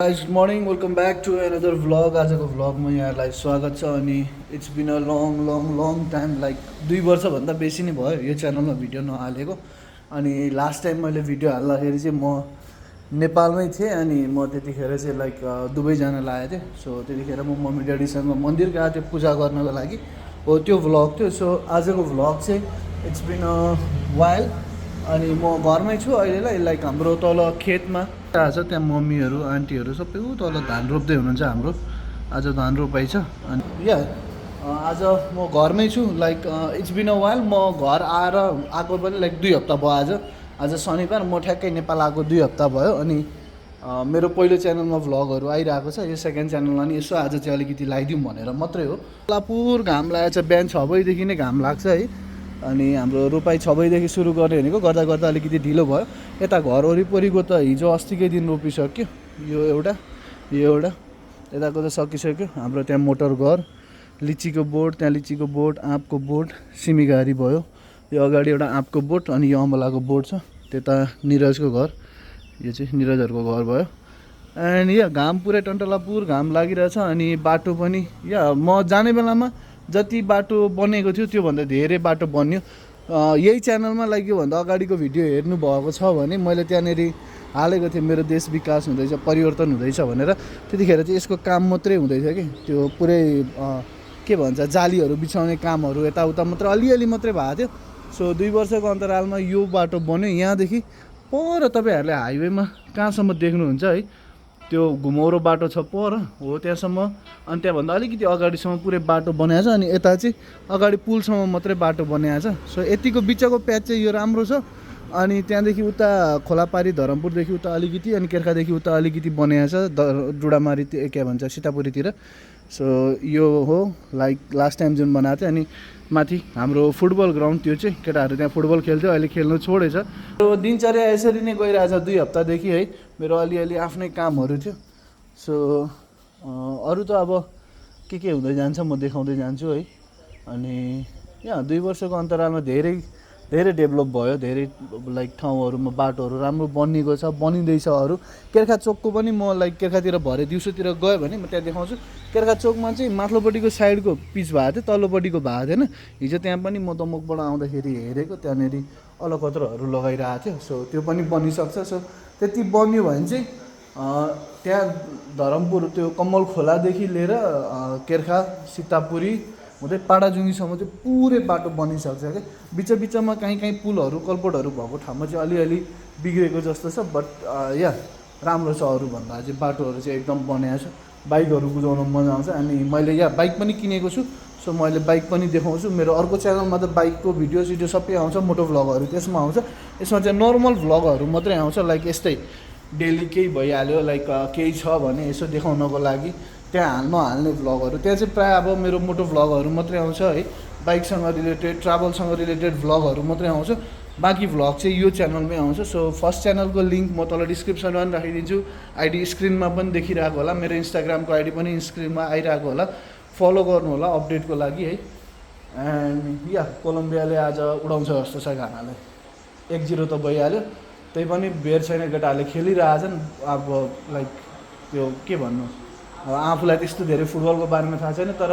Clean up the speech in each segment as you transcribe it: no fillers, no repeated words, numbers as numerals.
Guys, good morning. Welcome back to another vlog. आजको भ्लगमा यहाँलाई स्वागत छ अनि it's been a long time like 2 वर्षभन्दा बेसी नै भयो यो च्यानलमा भिडियो नहालेको। अनि लास्ट टाइम मैले भिडियो हाल्दाखेरि चाहिँ म नेपालमै थिएँ अनि म त्यतिखेर चाहिँ लाइक दुबई जान लागेको थिएँ। सो त्यतिखेर म मम्मी ड्याडीसँग मन्दिर गएको थिएँ पूजा गर्नको लागि, हो त्यो भ्लग थियो। सो आजको भ्लग चाहिँ इट्स बिन अ वाइल अनि म घरमै छु अहिलेलाई। लाइक हाम्रो तल खेतमा आज त्यहाँ मम्मीहरू आन्टीहरू सबै तल धान रोप्दै हुनुहुन्छ हाम्रो। आज धान रोपाइ छ अनि आज म घरमै छु। Like it's been a while म घर आएको पनि लाइक 2 हप्ता भयो। आज शनिबार म ठ्याक्कै नेपाल आएको 2 हप्ता भयो। अनि मेरो पहिलो च्यानलमा भ्लगहरू आइरहेको छ, यो सेकेन्ड च्यानलमा नि यसो आज चाहिँ अलिकति लगाइदिउँ भनेर मात्रै हो। पुर घाम लागेको छ, बिहान 6 बजीदेखि नै घाम लाग्छ है। अनि हाम्रो रोपाइ 6 बजीदेखि सुरु गर्ने भनेको गर्दा गर्दा अलिकति ढिलो भयो। यता घर वरिपरिको त हिजो अस्तिकै दिन रोपिसक्यो, यो एउटा यताको त सकिसक्यो। हाम्रो त्यहाँ मोटर घर, लिचीको बोट, त्यहाँ लिचीको बोट, आँपको बोट, सिमीघारी भयो। यो अगाडि एउटा आँपको बोट अनि यो अमलाको बोट छ। त्यता निरजको घर, यो चाहिँ निरजहरूको घर भयो। एन्ड घाम पुरै टन्टलापुर घाम लागिरहेछ। अनि बाटो पनि म जाने बेलामा जति बाटो बनेको थियो त्योभन्दा धेरै बाटो बन्यो। यही च्यानलमा लाइक योभन्दा अगाडिको भिडियो हेर्नुभएको छ भने मैले त्यहाँनिर हालेको थिएँ मेरो देश विकास हुँदैछ, परिवर्तन हुँदैछ भनेर। त्यतिखेर चाहिँ यसको काम मात्रै हुँदैछ कि त्यो पुरै के भन्छ जालीहरू बिछाउने कामहरू यताउता मात्रै अलिअलि मात्रै भएको थियो। सो 2 वर्षको अन्तरालमा यो बाटो बन्यो। यहाँदेखि पर तपाईँहरूले हाइवेमा कहाँसम्म देख्नुहुन्छ है, त्यो घुमौरो बाटो छ पर हो त्यहाँसम्म। अनि त्यहाँभन्दा अलिकति अगाडिसम्म पुरै बाटो बनाएको छ। अनि यता चाहिँ अगाडि पुलसम्म मात्रै बाटो बनाएको छ। सो यतिको बिचको प्याच चाहिँ यो राम्रो छ। अनि त्यहाँदेखि उता खोलापारी धरमपुरदेखि उता अलिकति अनि केर्खादेखि उता अलिकति बनाएको छ डुडामारी के भन्छ सीतापुरीतिर। सो यो हो लाइक लास्ट टाइम जुन बनाएको थियो। अनि माथि हाम्रो फुटबल ग्राउन्ड, त्यो चाहिँ केटाहरू त्यहाँ फुटबल खेल्थ्यो, अहिले खेल्नु छोडेछ। त्यो दिनचर्या यसरी नै गइरहेछ 2 हप्तादेखि है। मेरो अलिअलि आफ्नै कामहरू थियो। सो अरू त अब के हुँदै जान्छ म देखाउँदै जान्छु है। अनि 2 वर्षको अन्तरालमा धेरै डेभलप भयो। धेरै लाइक ठाउँहरूमा बाटोहरू राम्रो बनिएको छ, बनिँदैछ। अरू केर्खा चोकको पनि म लाइक केर्खातिर भरे दिउँसोतिर गयो भने म त्यहाँ देखाउँछु। केर्खा चोकमा चाहिँ माथिल्लोपट्टिको साइडको पिच भएको थियो, तल्लोपट्टिको भएको थिएन। हिजो त्यहाँ पनि म दमकबाट आउँदाखेरि हेरेको, त्यहाँनिर अलकत्रहरू लगाइरहेको थियो। सो त्यो पनि बनिसक्छ। सो त्यति बन्यो भने चाहिँ त्यहाँ धरमपुर त्यो कमल खोलादेखि लिएर केर्खा सीतापुरी हुँदै पाडाजुङीसम्म चाहिँ पुरै बाटो बनिसक्छ क्या। बिचमा कहीँ पुलहरू कल्पोटहरू भएको ठाउँमा चाहिँ अलिअलि बिग्रेको जस्तो छ। बट राम्रो छ अरूभन्दा चाहिँ बाटोहरू चाहिँ एकदम बनाएको छ। बाइकहरू कुदाउन मजा आउँछ। अनि मैले बाइक पनि किनेको छु। सो मैले बाइक पनि देखाउँछु। मेरो अर्को च्यानलमा त बाइकको भिडियो सबै आउँछ, मोटो भ्लगहरू त्यसमा आउँछ। यसमा चाहिँ नर्मल भ्लगहरू मात्रै आउँछ। लाइक यस्तै डेली केही भइहाल्यो, लाइक केही छ भने यसो देखाउनको लागि त्यहाँ नहाल्ने भ्लगहरू। त्यहाँ चाहिँ प्रायः अब मेरो मोटो भ्लगहरू मात्रै आउँछ है, बाइकसँग रिलेटेड ट्राभलसँग रिलेटेड भ्लगहरू मात्रै आउँछ। बाँकी भ्लग चाहिँ यो च्यानलमै आउँछ। सो फर्स्ट च्यानलको लिङ्क म तल डिस्क्रिप्सनमा पनि राखिदिन्छु, आइडी स्क्रिनमा पनि देखिरहेको होला, मेरो इन्स्टाग्रामको आइडी पनि स्क्रिनमा आइरहेको होला, फलो गर्नु होला अपडेटको लागि है। एन्ड कोलम्बियाले आज उडाउँछ जस्तो छ घानालाई, 1-0 त भइहाल्यो। त्यही पनि बेर छैन, केटाहरूले खेलिरहेछन्। अब लाइक त्यो के भन्नु, आफूलाई त्यस्तो धेरै फुटबलको बारेमा थाहा छैन, तर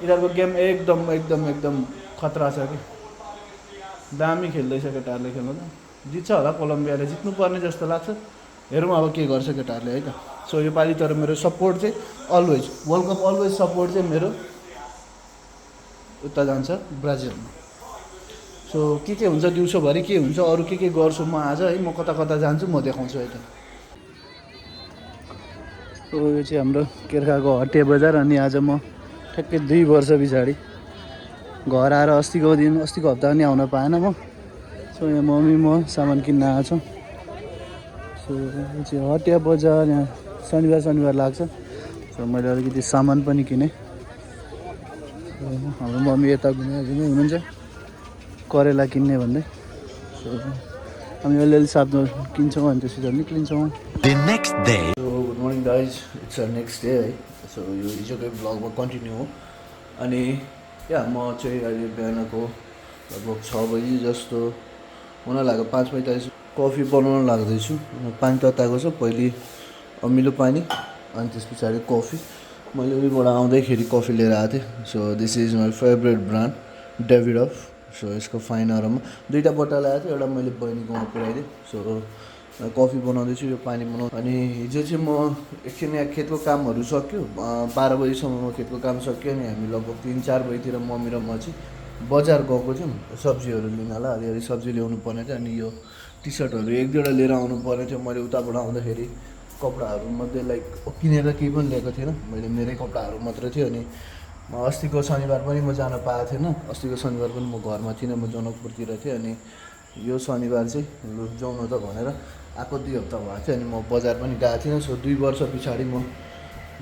यिनीहरूको गेम एकदम खतरा छ कि दामी खेल्दैछ केटाहरूले। खेल्नु त जित्छ होला, कोलम्बियाले जित्नुपर्ने जस्तो लाग्छ। हेरौँ अब के गर्छ केटाहरूले है त। सो योपालि तर मेरो सपोर्ट चाहिँ always world cup always support चाहिँ मेरो उता जान्छ ब्राजिलमा। सो के हुन्छ दिउँसोभरि के हुन्छ, अरू के गर्छु म आज है। म कता जान्छु म देखाउँछु है त। यो चाहिँ हाम्रो केर्खाको हटिया बजार। अनि आज म ठ्याक्कै 2 वर्ष पछाडि घर आएर अस्तिको हप्ता पनि आउन पाएन म। सो यहाँ मम्मी म सामान किन्न आएको छौँ। सो यो चाहिँ हटिया बजार, यहाँ शनिबार लाग्छ। सो मैले अलिकति सामान पनि किनेँ। हाम्रो मम्मी यता घुमै हुनुहुन्छ करेला किन्ने भन्दै। सो हामी अलिअलि साथमा किन्छौँ अनि त्यसपछि निक्लिन्छौँ। So good morning guys, it's next day है। सो यो हिजोकै भ्लगमा कन्टिन्यू हो। अनि म चाहिँ अहिले बिहानको लगभग 6 बजी जस्तो हुन लाग्यो, 5:45 कफी बनाउन लाग्दैछु। पानी तताएको छ, पहिले अमिलो पानी अनि त्यस पछाडि कफी। मैले उयोबाट आउँदैखेरि कफी लिएर आएको थिएँ। So this is my favourite brand Davidoff. So यसको फाइन अरोमा दुईवटा बट्टा ल्याएको थियो, एउटा मैले बहिनीकोमा पुऱ्याइदिएँ। सो कफी बनाउँदैछु, यो पानी बनाउँछु। अनि हिजो चाहिँ म एकछिन यहाँ खेतको कामहरू सक्यो, 12 बजीसम्म खेतको काम सक्यो। अनि हामी लगभग 3-4 बजीतिर मम्मी र म चाहिँ बजार गएको थियौँ सब्जीहरू लिनलाई। अलिअलि सब्जी ल्याउनु पर्ने थियो। अनि यो टी सर्टहरू 1-2वटा लिएर आउनु पर्ने थियो। मैले उताबाट आउँदाखेरि कपडाहरूमध्ये लाइक किनेर केही पनि ल्याएको थिएन, मैले मेरै कपडाहरू मात्रै थियो। अनि अस्तिको शनिबार पनि म जान पाएको थिएन। अस्तिको शनिबार पनि म घरमा थिइनँ, म जनकपुरतिर थिएँ। अनि यो शनिबार चाहिँ लु जाउँ न त भनेर आएको 2 हप्ता भएको थियो। अनि म बजार पनि गएको थिइनँ। सो 2 वर्ष पछाडि म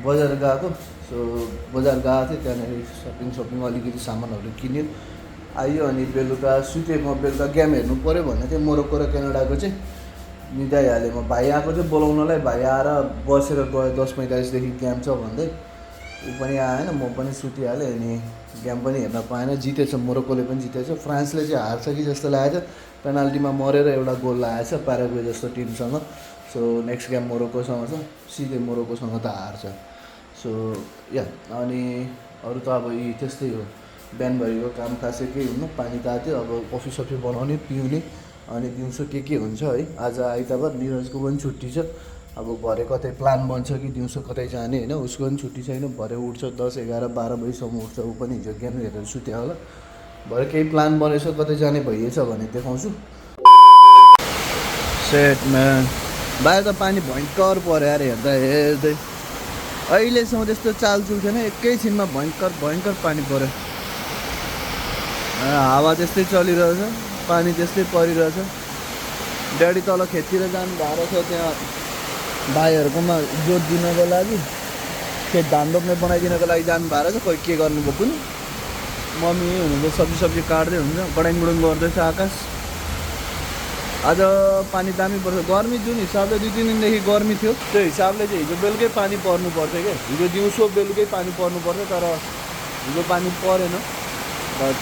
बजार गएको। सो बजार गएको थिएँ, त्यहाँनिर सपिङ अलिकति सामानहरू किन्यो, आयो। अनि बेलुका सुतेँ। म बेलुका गेम हेर्नु पऱ्यो भन्ने थिएँ। मोरोक्को र क्यानाडाको चाहिँ निदाइहालेँ। म भाइ आएको चाहिँ बोलाउनलाई, भाइ आएर बसेर गयो 10:45देखि गेम छ भन्दै। ऊ पनि आएन, म पनि सुतिहालेँ। अनि गेम पनि हेर्न पाएन। जितेछ, मोरोक्कोले पनि जितेछ। फ्रान्सले चाहिँ हार्छ कि जस्तो लागेको छ, पेनाल्टीमा मरेर एउटा गोल लगाएछ प्याराग्वे जस्तो टिमसँग। सो नेक्स्ट गेम मोरोक्कोसँग छ, सिधै मोरोक्कोसँग त हार्छ। सो या अनि अरू त अब यी त्यस्तै हो। बिहानभरिको काम खासै केही हुन्न, पानी तात्यो, अब कफी सफी बनाउने पिउने। अनि दिउँसो के हुन्छ है। आज आइतबार निरजको पनि छुट्टी छ। अब भरे कतै प्लान बन्छ कि दिउँसो कतै जाने होइन। उसको पनि छुट्टी छैन, भरे उठ्छ 10, 11, 12 बजीसम्म उठ्छ। ऊ पनि हिजो गेम हेरेर सुत्यो होला। भरे केही प्लान बनेछ कतै जाने भइएछ भने देखाउँछु। सेट म्यान, बाहिर त पानी भयङ्कर पऱ्यो यार, हेर्दा हेर्दै। अहिलेसम्म त्यस्तो चालचुल थिएन, एकैछिनमा भयङ्कर पानी पऱ्यो। हावा त्यस्तै चलिरहेछ, पानी त्यस्तै परिरहेछ। ड्याडी तल खेततिर जानु भएको छ, त्यहाँ भाइहरूकोमा जोत दिनको लागि, खेत धान रोप्ने बनाइदिनको लागि जानु भएको छ। खोइ के गर्नुभयो कुनि। मम्मी हुनुहुन्छ सब्जी काट्दै हुन्छ, गडाङगुडुङ गर्दैछ आकाश। आज पानी दामी पर्छ। गर्मी जुन हिसाबले 2-3 दिनदेखि गर्मी थियो, त्यो हिसाबले चाहिँ हिजो बेलुकै पानी पर्नु पर्थ्यो क्या। हिजो दिउँसो बेलुकै पानी पर्नु पर्थ्यो, तर हिजो पानी परेन। बट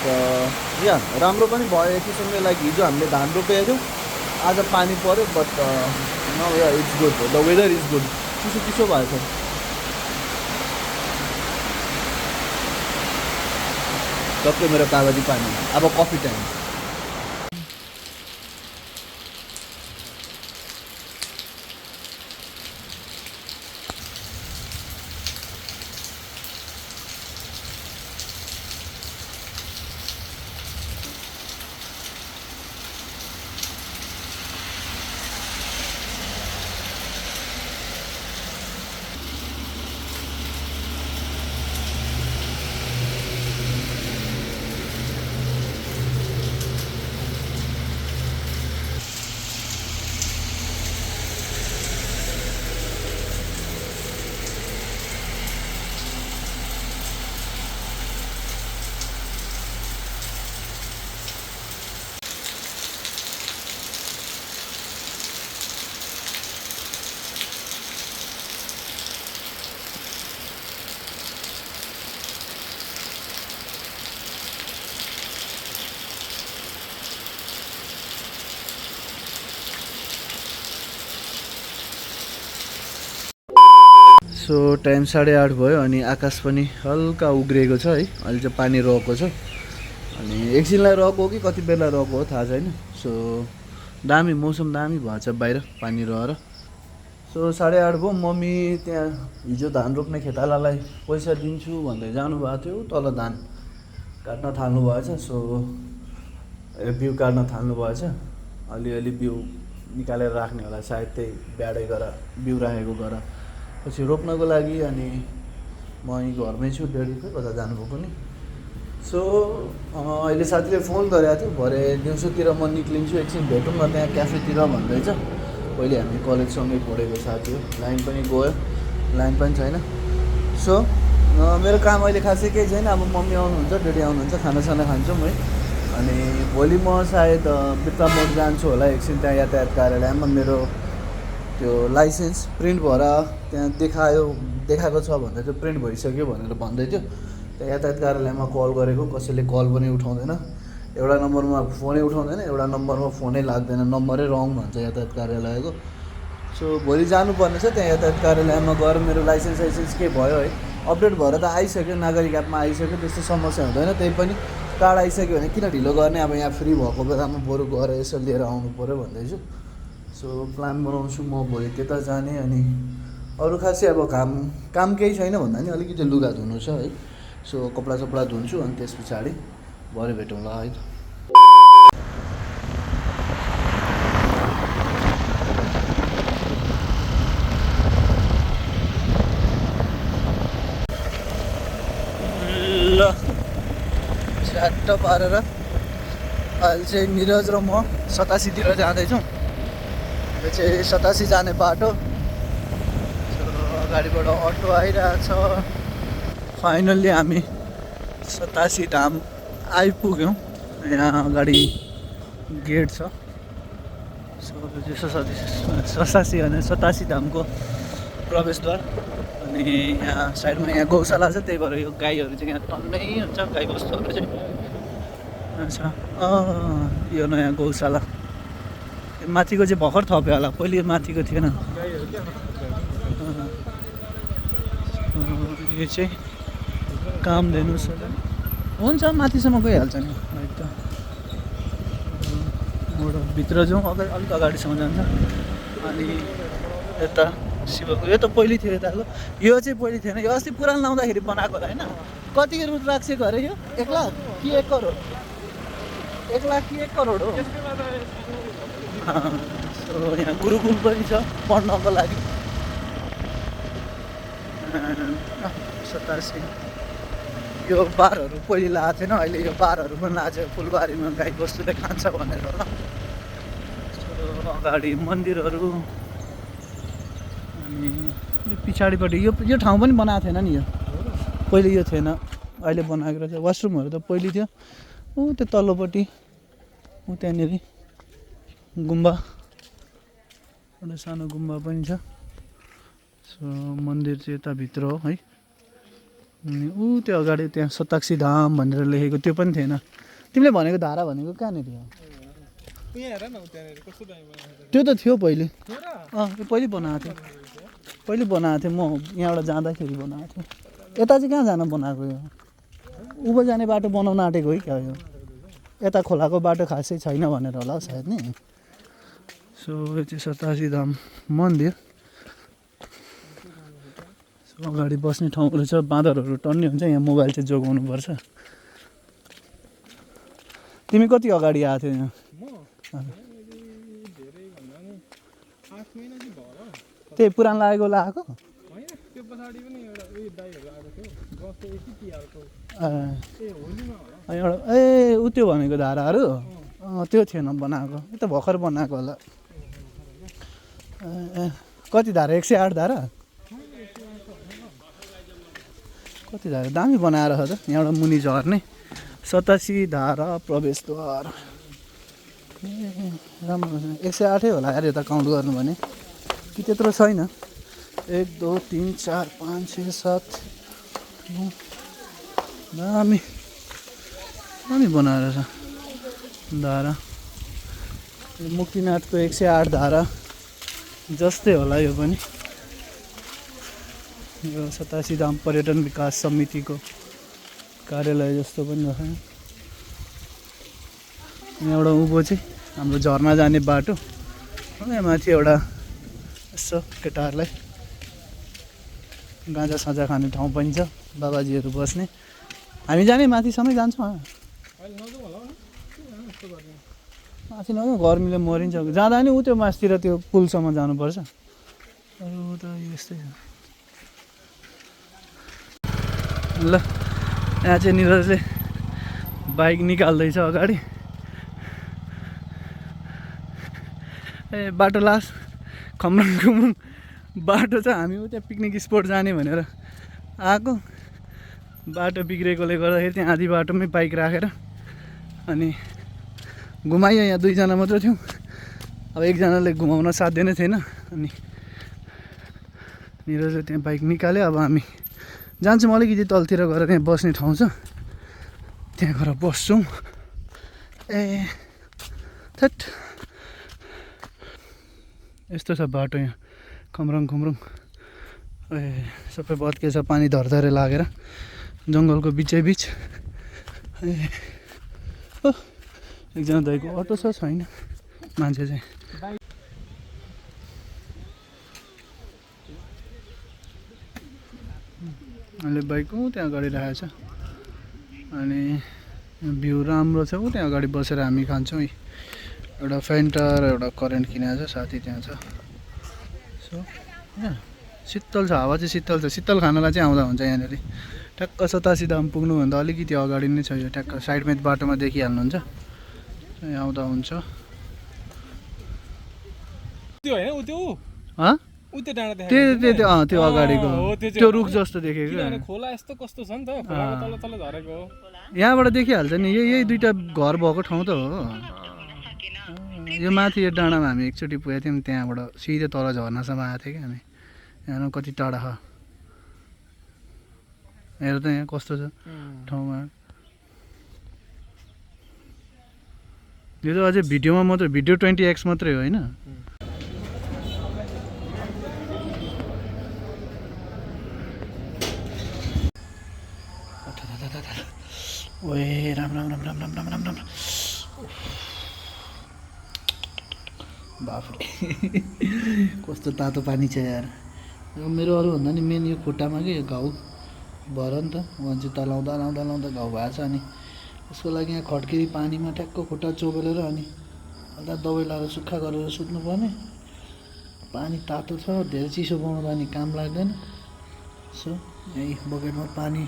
या राम्रो पनि भयो एक किसिमले। लाइक हिजो हामीले धान रोपेको थियौँ, आज पानी पऱ्यो। But now yeah it's good, the weather is good. चिसो भएछ। टक्कै मेरो कागजी पानी। अब कफी टाइम। सो टाइम 8:30 भयो। अनि आकाश पनि हल्का उग्रिएको छ है। अहिले चाहिँ पानी रहेको छ। अनि एकछिनलाई रहेको हो कि कति बेला रहेको हो थाहा छैन। सो दामी मौसम, दामी भएछ बाहिर पानी रहेर। सो 8:30 भयो। मम्मी त्यहाँ हिजो धान रोप्ने खेतालालाई पैसा दिन्छु भन्दै जानुभएको थियो, तल धान काट्न थाल्नु भएछ। सो बिउ काट्न थाल्नु भएछ। अलिअलि बिउ निकालेर राख्ने होला सायद, त्यही ब्याडै गरेर बिउ राखेको गरेर पछि रोप्नको लागि। अनि म यहीँ घरमै छु, ड्याडी खोइ कता जानुभएको नि। सो अहिले साथीले फोन गरेको थियो, भरे दिउँसोतिर म निक्लिन्छु, एकछिन भेटौँ न त्यहाँ क्याफेतिर भन्दैछ। पहिले हामी कलेजसँगै पढेको साथी हो। लाइन पनि गयो, लाइन पनि छैन। सो मेरो काम अहिले खासै केही छैन। अब मम्मी आउनुहुन्छ, ड्याडी आउनुहुन्छ, खानासाना खान्छौँ है। अनि भोलि म सायद बिर्ता मोड जान्छु होला एकछिन, त्यहाँ यातायात कार्यालयमा मेरो त्यो लाइसेन्स प्रिन्ट भएर त्यहाँ देखाएको छ भन्दै थियो, प्रिन्ट भइसक्यो भनेर भन्दै थियो। त्यहाँ यातायात कार्यालयमा कल गरेको, कसैले कल पनि उठाउँदैन। एउटा नम्बरमा फोनै उठाउँदैन, एउटा नम्बरमा फोनै लाग्दैन, नम्बरै रङ भन्छ यातायात कार्यालयको। सो भोलि जानुपर्ने छ त्यहाँ यातायात कार्यालयमा गएर मेरो लाइसेन्स के भयो है अपडेट भएर त आइसक्यो, नागरिक एपमा आइसक्यो, त्यस्तो समस्या हुँदैन। त्यही पनि कार्ड आइसक्यो भने किन ढिलो गर्ने, अब यहाँ फ्री भएको बेलामा बरु गएर यसो लिएर आउनु पऱ्यो भन्दैछु। सो प्लान बनाउँछु म भोलि त्यता जाने। अनि अरू खासै अब काम केही छैन भन्दा नि अलिकति लुगा धुनु छ है। सो कपडा धुन्छु अनि त्यस पछाडि भरे भेटौँला है त। ल झ्याट्ट पारेर अहिले चाहिँ निरज र म 87तिर जाँदैछौँ। यो चाहिँ 87 जाने बाटो। अगाडिबाट अटो आइरहेछ। फाइनल्ली हामी 87 धाम आइपुग्यौँ। यहाँ अगाडि गेट छ। सो यो 87 अनि 87 धामको प्रवेशद्वार। अनि यहाँ साइडमा यहाँ गौशाला छ, त्यही भएर यो गाईहरू चाहिँ यहाँ टन्नै हुन्छ, गाईबस्तुहरू चाहिँ। अच्छा यो नयाँ गौशाला माथिको चाहिँ भर्खर थप्यो होला, पहिले माथिको थिएन। यो चाहिँ कामधेनु छ, हुन्छ माथिसम्म गइहाल्छ नि लाइक त। भित्र जाउँ, अलिक अगाडिसम्म जान्छ। अनि यता शिवको यो त पहिले थियो यताको, यो चाहिँ पहिले थिएन। यो अस्ति पुरानो लाउँदाखेरि बनाएको होइन। कति रुद्राक्षको अरे यो? 1 लाख कि 1 करोड? 1 लाख कि 1 करोड हो। सो यहाँ गुरुकुल पनि छ पढ्नको लागि। 87 यो बारहरू पहिले लगाएको थिएन, अहिले यो बारहरू पनि लाग्छ। फुलबारीमा गाई बस्तुले खान्छ भनेर होला। अगाडि मन्दिरहरू। अनि यो पछाडिपट्टि यो ठाउँ पनि बनाएको थिएन नि, यो पहिले यो थिएन, अहिले बनाएको रहेछ। वासरुमहरू त पहिले थियो। ऊ त्यो तल्लोपट्टि ऊ त्यहाँनिर गुम्बा, एउटा सानो गुम्बा पनि छ। सो मन्दिर चाहिँ यताभित्र हो है। अनि ऊ त्यो अगाडि त्यहाँ 87 धाम भनेर लेखेको त्यो पनि थिएन। तिमीले भनेको धारा भनेको कहाँनिर हो? त्यो त थियो पहिले। यो पहिले बनाएको थियो, पहिले बनाएको थिएँ म यहाँबाट जाँदाखेरि बनाएको थिएँ। यता चाहिँ कहाँ जान बनाएको? यो उँभो जाने बाटो बनाउन आँटेको है क्या? यो यता खोलाको बाटो खासै छैन भनेर होला सायद नि। सो यो चाहिँ 87 धाम मन्दिर। सो अगाडि बस्ने ठाउँहरू छ, बाँदरहरू टन्ने हुन्छ। यहाँ मोबाइल चाहिँ जोगाउनु पर्छ। तिमी कति अगाडि आएको थियौ यहाँ? त्यही पुरानो लागेको लगाएको? एउटा ए उ त्यो भनेको धाराहरू त्यो थिएन बनाएको, यो त भर्खर बनाएको होला। कति धारा? 108 धारा? कति धारा? दामी बनाएर छ त। यहाँबाट मुनि झर्ने 87 धारा प्रवेशद्वार। राम्रो 108 होला यार, यता काउन्ट गर्नु भने कि त्यत्रो छैन। 1 2 3 4 5 6 7 9 दामी दामी बनाएर छ धारा। मुक्तिनाथको 108 धारा जस्तै होला यो पनि। यो 87 धाम पर्यटन विकास समितिको कार्यालय जस्तो पनि रहेछ। यहाँबाट उँभो चाहिँ हाम्रो झर्ना जाने बाटो। यहाँ माथि एउटा यसो केटाहरूलाई गाँजा साँझा खाने ठाउँ पनि छ, बाबाजीहरू बस्ने। हामी जाने माथिसम्मै जान्छौँ। माथि नगयो, गर्मीले मरिन्छ। जाँदा नि ऊ त्यो मासतिर त्यो पुलसम्म जानुपर्छ। अरू त यस्तै छ। ल यहाँ चाहिँ निरजले बाइक निकाल्दैछ अगाडि। ए बाटो लास खम्रङ खुम्रङ बाटो छ। हामी उता पिकनिक स्पोट जाने भनेर आएको, बाटो बिग्रेकोले गर्दाखेरि त्यहाँ आधी बाटोमै बाइक राखेर अनि घुमाइयो। यहाँ 2 जना मात्र थियौँ। अब एकजनाले घुमाउन साध्य नै थिएन। अनि निरजले त्यहाँ बाइक निकाल्यो। अब हामी जान्छौँ अलिकति तलतिर गएर, त्यहाँ बस्ने ठाउँ छ, त्यहाँ गएर बस्छौँ। ए थट यस्तो छ बाटो यहाँ। खम्रङ खम्रङ ए सबै भत्केछ पानी धरधरे लागेर जङ्गलको बिचैबिच ए एकजना दाइको अटो छ छैन मान्छे चाहिँ अहिले बाइक त्यहाँ अगाडि राखेको छ अनि भ्यू राम्रो छ त्यहाँ अगाडि बसेर हामी खान्छौँ एउटा फेन्टा र एउटा करेन्ट किनेको छ साथी त्यहाँ छ सो शीतल छ हावा चाहिँ शीतल छ शीतल खानालाई चाहिँ आउँदा हुन्छ यहाँनिर ठ्याक्क सतासीधाम पुग्नुभन्दा अलिकति अगाडि नै छ यो ठ्याक्क साइडमा बाटोमा देखिहाल्नुहुन्छ आउँदा हुन्छ त्यो अगाडिको त्यो रुख जस्तो देखेको यहाँबाट देखिहाल्छ नि यही दुईवटा घर भएको ठाउँ त हो यो माथि यो डाँडामा हामी एकचोटि पुगेको थियौँ त्यहाँबाट सिधै तल झर्नासम्म आएको थियो कि हामी यहाँ कति टाढा छ हेर त यहाँ कस्तो छ ठाउँमा यो त अझै भिडियोमा मात्रै भिडियो 20x मात्रै हो होइन ओए राम राम राम राम राम राम राम राम बाफ्रे कस्तो तातो पानी छ यार मेरो अरूभन्दा नि मेन यो खुट्टामा कि घाउ भएर नि त उहाँ जुत्ता लाउँदा लाउँदा लाउँदा घाउ भएको छ अनि यसको लागि यहाँ खड्किरी पानीमा ट्याक्क खुट्टा चोबेलेर अनि हल्का दबाई लगाएर सुक्खा गरेर सुत्नुपर्ने पानी तातो छ धेरै चिसो बनाउँदा अनि काम लाग्दैन सो यही बकेटमा पानी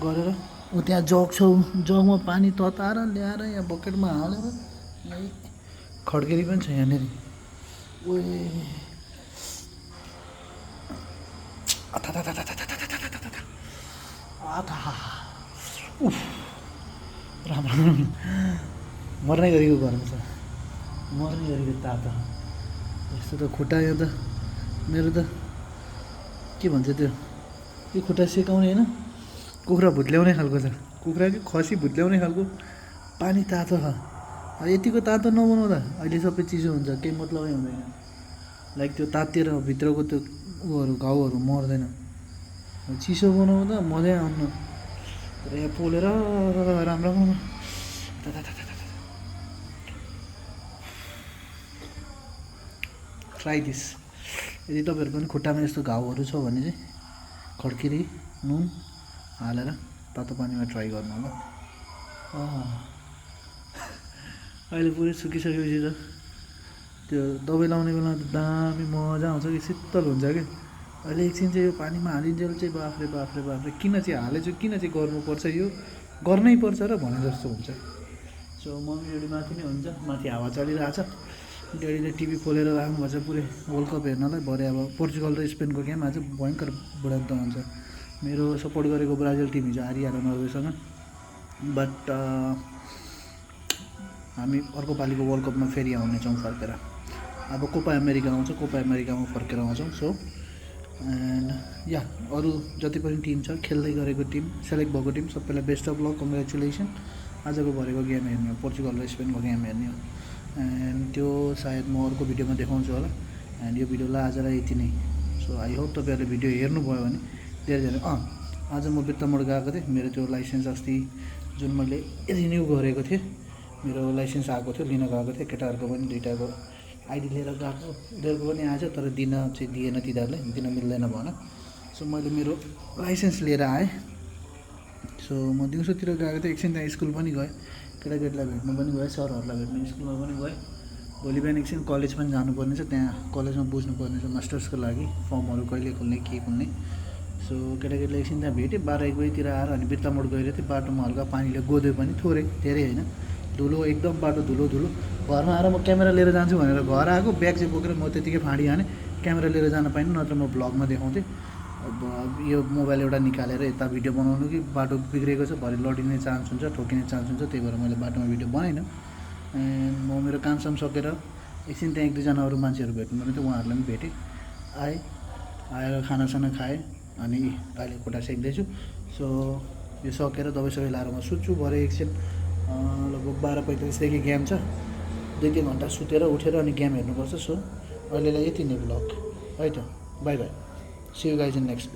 गरेर ऊ त्यहाँ जग छ जगमा पानी तताएर ल्याएर यहाँ बकेटमा हालेर यही खड्केरी पनि छ यहाँनिर ओए राम्रो मर्ने गरेको घरमा छ मर्ने गरेको तातो यस्तो त खुट्टा यहाँ त मेरो त के भन्छ त्यो यो खुट्टा सेकाउने होइन कुखुरा भुत्ल्याउने खालको छ कुखुरा कि खसी भुत्ल्याउने खालको पानी तातो छ यतिको तातो नबनाउँदा अहिले सबै चिसो हुन्छ केही मतलबै हुँदैन लाइक त्यो तातिएर भित्रको त्यो उहरू घाउहरू मर्दैन चिसो बनाउँदा मजै आउनु तर यहाँ पोलेर राम्रो ट्राई दिस यदि तपाईँहरूको पनि खुट्टामा यस्तो घाउहरू छ भने चाहिँ खड्किरी नुन हालेर तातो पानीमा ट्राई गर्नु होला अहिले पुरै सुकिसकेपछि त त्यो दबाई लाउने बेला त दामी मजा आउँछ कि शीतल हुन्छ कि अहिले एकछिन चाहिँ यो पानीमा हालिन्जेल चाहिँ बाफ्रे बाफ्रे बाफ्रे किन चाहिँ हालेछु किन चाहिँ गर्नुपर्छ यो गर्नै पर्छ र भने जस्तो हुन्छ सो मम्मी डेडी माथि नै हुन्छ माथि हावा चलिरहेछ डेडीले टिभी खोलेर राख्नुभएको छ पुरै वर्ल्ड कप हेर्नलाई भरे अब पोर्चुगल र स्पेनको गेम आज भयङ्कर बुढान्त हुन्छ मेरो सपोर्ट गरेको ब्राजिल टिम हिजो हारिहाल्यो नर्वेसँग बट हामी अर्को पालिको वर्ल्ड कपमा फेरि आउनेछौँ फर्केर अब कोपा अमेरिका आउँछ कोपा अमेरिकामा फर्केर आउँछौँ सो एन्ड या अरू जति पनि टिम छ खेल्दै गरेको टिम सेलेक्ट भएको टिम सबैलाई बेस्ट अफ लक कङ्ग्रेचुलेसन आजको भरेको गेम हेर्ने हो पोर्चुगल र स्पेनको गेम हेर्ने हो एन्ड त्यो सायद म अर्को भिडियोमा देखाउँछु होला एन्ड यो भिडियोलाई आजलाई यति नै सो आई होप तपाईँहरूले भिडियो हेर्नुभयो भने धेरैजना आज म बिर्तामोड गएको थिएँ मेरो त्यो लाइसेन्स अस्ति जुन मैले रिन्यू गरेको थिएँ मेरो लाइसेन्स आएको थियो लिन गएको थिएँ केटाहरूको पनि दुइटाको आइडी लिएर गएको उनीहरूको पनि आएछ तर दिन चाहिँ दिएन तिनीहरूले दिन मिल्दैन भन सो मैले मेरो लाइसेन्स लिएर आएँ सो म दिउँसोतिर गएको थिएँ एकछिन त्यहाँ स्कुल पनि गएँ केटाकेटीलाई भेट्नु पनि गएँ सरहरूलाई भेट्नु स्कुलमा पनि गएँ भोलि बिहान एकछिन कलेज पनि जानुपर्ने छ त्यहाँ कलेजमा बुझ्नुपर्ने छ मास्टर्सको लागि फर्महरू कहिले खुल्ने के खुल्ने सो केटाकेटीलाई एकछिन त्यहाँ भेटेँ 12-1 बजीतिर आएर अनि बिर्तामोड गइरहेको थिएँ बाटोमा हल्का पानीले गोद्यो पनि थोरै धेरै होइन धुलो एकदम बाटो धुलो धुलो घरमा आएर म क्यामेरा लिएर जान्छु भनेर घर आएको ब्याग चाहिँ बोकेर म त्यतिकै फाँडी हाने क्यामेरा लिएर जान पाइनँ नत्र म भ्लगमा देखाउँथेँ अब यो मोबाइल एउटा निकालेर यता भिडियो बनाउनु कि बाटो बिग्रेको छ भरे लडिने चान्स हुन्छ ठोकिने चान्स हुन्छ त्यही भएर मैले बाटोमा भिडियो बनाइनँ एन्ड म मेरो कामसाम सकेर एकछिन त्यहाँ 1-2 जना अरू मान्छेहरू भेट्नु पर्ने थियो उहाँहरूलाई पनि भेटेँ आएर खानासाना खाएँ अनि अहिले खुट्टा सेक्दैछु सो यो सकेर दबाई सबै लाएर म सुत्छु भरे एकछिन लगभग 12:45 गेम छ 2-3 घन्टा सुतेर उठेर अनि गेम हेर्नुपर्छ सो अहिलेलाई यति नै ब्लग है त bye bye see you guys in next